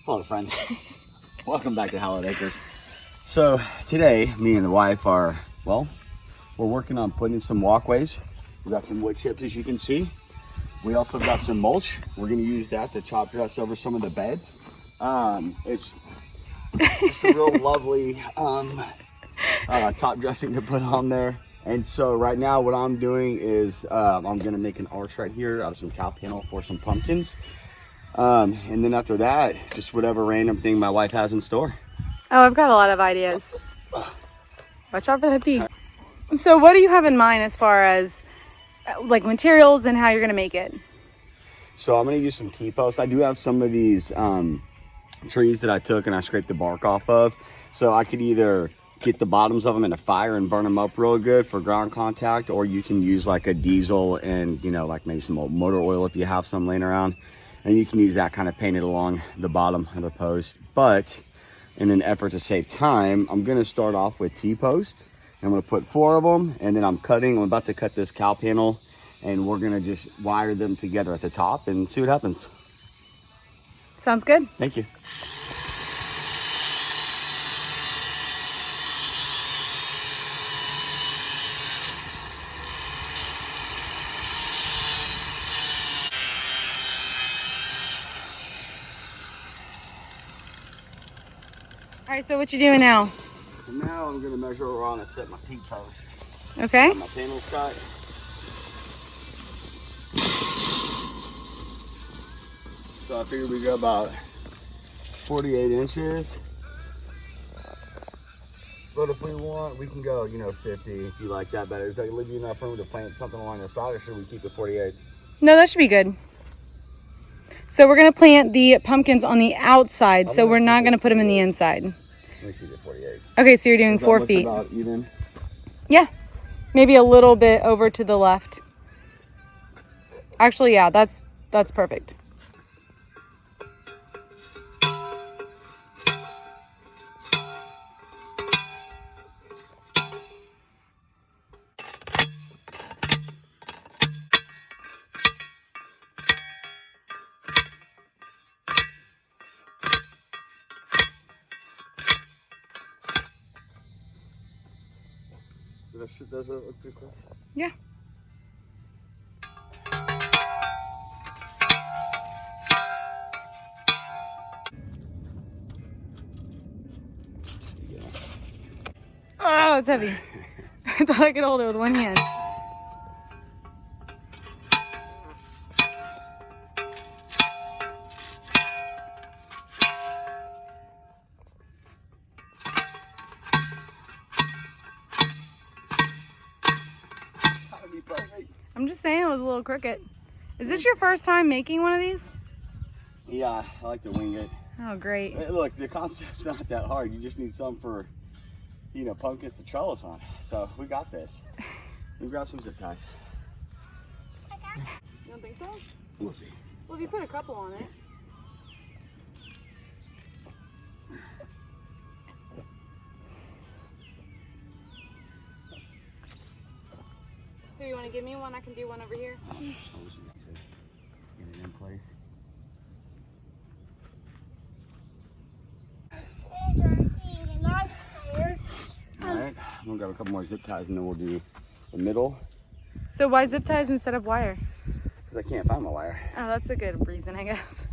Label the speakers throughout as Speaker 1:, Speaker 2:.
Speaker 1: Hello friends, welcome back to Hallowed Acres. So today, me and the wife are, well, we're working on putting in some walkways. We've got some wood chips as you can see. We also got some mulch. We're gonna use that to chop dress over some of the beds. It's just a real lovely top dressing to put on there. And so right now what I'm doing is I'm gonna make an arch right here out of some cow panel for some pumpkins. And then after that, just whatever random thing my wife has in store.
Speaker 2: Oh, I've got a lot of ideas. Watch out for that bee. So what do you have in mind as far as like materials and how you're going to make it?
Speaker 1: So I'm going to use some T-posts. I do have some of these trees that I took and I scraped the bark off of. So I could either get the bottoms of them in a fire and burn them up real good for ground contact, or you can use like a diesel and, you know, like maybe some old motor oil if you have some laying around. And you can use that kind of painted along the bottom of the post. But in an effort to save time, I'm going to start off with T-posts. I'm going to put 4 of them, and then I'm about to cut this cow panel, and we're going to just wire them together at the top and see what happens.
Speaker 2: Sounds good.
Speaker 1: Thank you.
Speaker 2: All right, so what you doing now?
Speaker 1: So now I'm going to measure where I want to set my T-post.
Speaker 2: Okay.
Speaker 1: My panel's cut. So I figured we go about 48 inches. But if we want, we can go, 50 if you like that better. Does that leave you enough room to plant something along the side, or should we keep it 48?
Speaker 2: No, that should be good. So we're going to plant the pumpkins on the outside, so we're not going to put them in the inside.
Speaker 1: Let me keep it 48.
Speaker 2: Okay, so you're doing 4 feet.
Speaker 1: About even?
Speaker 2: Yeah, maybe a little bit over to the left. Actually, yeah, that's perfect.
Speaker 1: Does it look pretty close?
Speaker 2: Yeah. Oh, it's heavy. I thought I could hold it with one hand. I'm just saying it was a little crooked. Is this your first time making one of these?
Speaker 1: Yeah, I like to wing it.
Speaker 2: Oh, great.
Speaker 1: Hey, look, the concept's not that hard. You just need some for, pumpkins to trellis on. So we got this. We grab some zip ties.
Speaker 2: You don't think so?
Speaker 1: We'll see.
Speaker 2: Well, if you put a couple on it. Here, you want to give me one? I can do one over here.
Speaker 1: I wish you could get it in place. Alright, I'm gonna grab a couple more zip ties and then we'll do the middle.
Speaker 2: So why zip ties instead of wire?
Speaker 1: Because I can't find my wire.
Speaker 2: Oh, that's a good reason, I guess.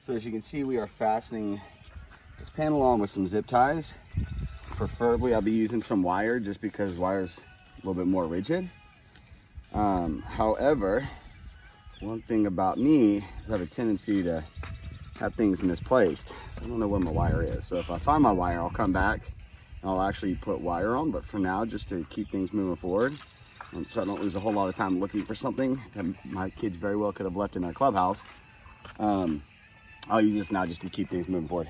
Speaker 1: So as you can see, we are fastening this panel on with some zip ties. Preferably, I'll be using some wire just because wire's a little bit more rigid. However, one thing about me is I have a tendency to have things misplaced. So I don't know where my wire is. So if I find my wire, I'll come back and I'll actually put wire on. But for now, just to keep things moving forward, and so I don't lose a whole lot of time looking for something that my kids very well could have left in their clubhouse, I'll use this now just to keep things moving forward.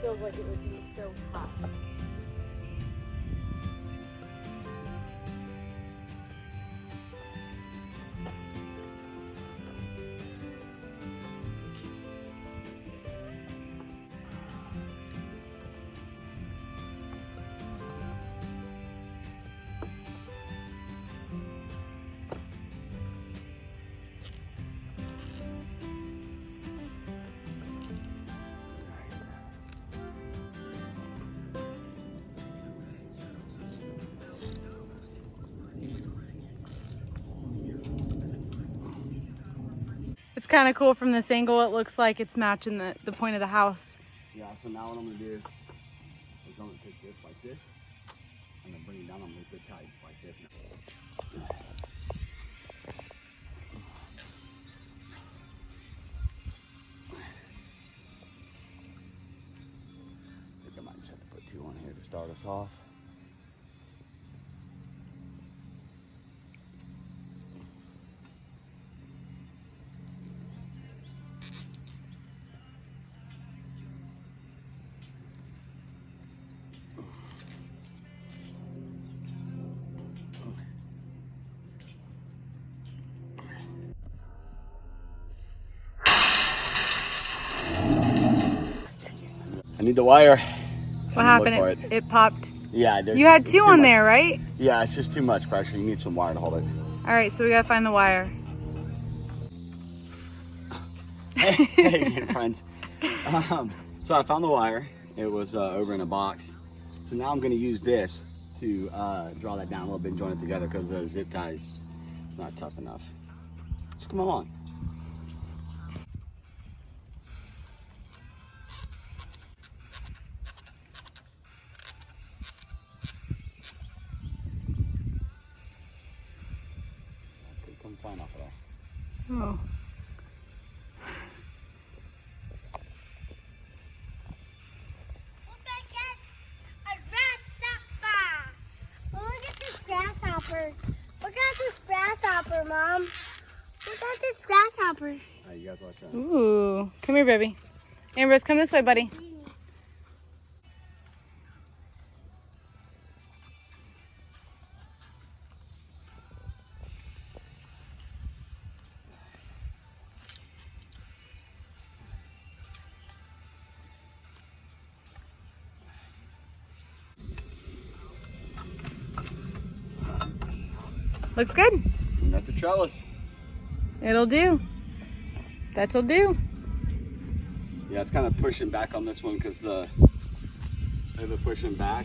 Speaker 2: Feels like it would be so hot. kind of cool from this angle. It looks like it's matching the point of the house.
Speaker 1: Yeah, so now what I'm gonna do is I'm gonna take this like this. I'm gonna bring it down on this zip tie like this. I think I might just have to put 2 on here to start us off. I need the wire.
Speaker 2: What happened? It popped.
Speaker 1: Yeah,
Speaker 2: you had 2 on there, right?
Speaker 1: Yeah, it's just too much pressure. You need some wire to hold it.
Speaker 2: All right, so we gotta find the wire.
Speaker 1: Hey again, friends. So I found the wire. It was over in a box. So now I'm gonna use this to draw that down a little bit and join it together because the zip ties, it's not tough enough. Just come along. Come flying off of that.
Speaker 2: Oh.
Speaker 3: Grasshopper. Look at this grasshopper, Mom. Look at this grasshopper.
Speaker 1: All right, you guys watch that.
Speaker 2: Ooh. Come here, baby. Ambrose, come this way, buddy. Looks good.
Speaker 1: And that's a trellis.
Speaker 2: It'll do. That'll do.
Speaker 1: Yeah, it's kind of pushing back on this one because the pushing back.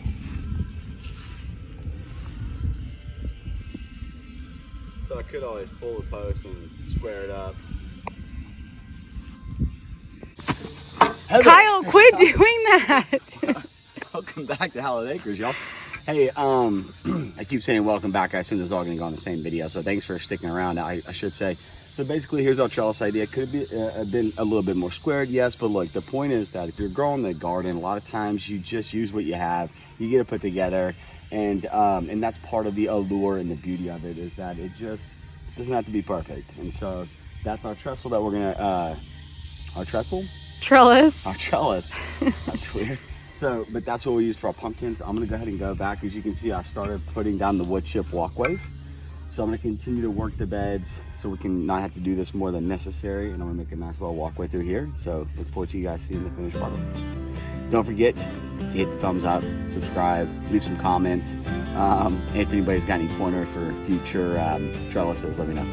Speaker 1: So I could always pull the post and square it up.
Speaker 2: Kyle, quit doing that.
Speaker 1: Welcome back to Hallowed Acres, y'all. Hey, I keep saying welcome back. I assume this is all going to go on the same video, so thanks for sticking around, I should say. So basically, here's our trellis idea. Could have been a little bit more squared, yes, but look, the point is that if you're growing the garden, a lot of times you just use what you have. You get it put together, and that's part of the allure and the beauty of it is that it just doesn't have to be perfect. And so that's our trestle that we're gonna, our trestle?
Speaker 2: Trellis.
Speaker 1: Our trellis. That's weird. So, but that's what we use for our pumpkins. I'm gonna go ahead and go back. As you can see, I've started putting down the wood chip walkways. So I'm gonna continue to work the beds so we can not have to do this more than necessary. And I'm gonna make a nice little walkway through here. So look forward to you guys seeing the finished product. Don't forget to hit the thumbs up, subscribe, leave some comments. If anybody's got any pointers for future trellises, let me know.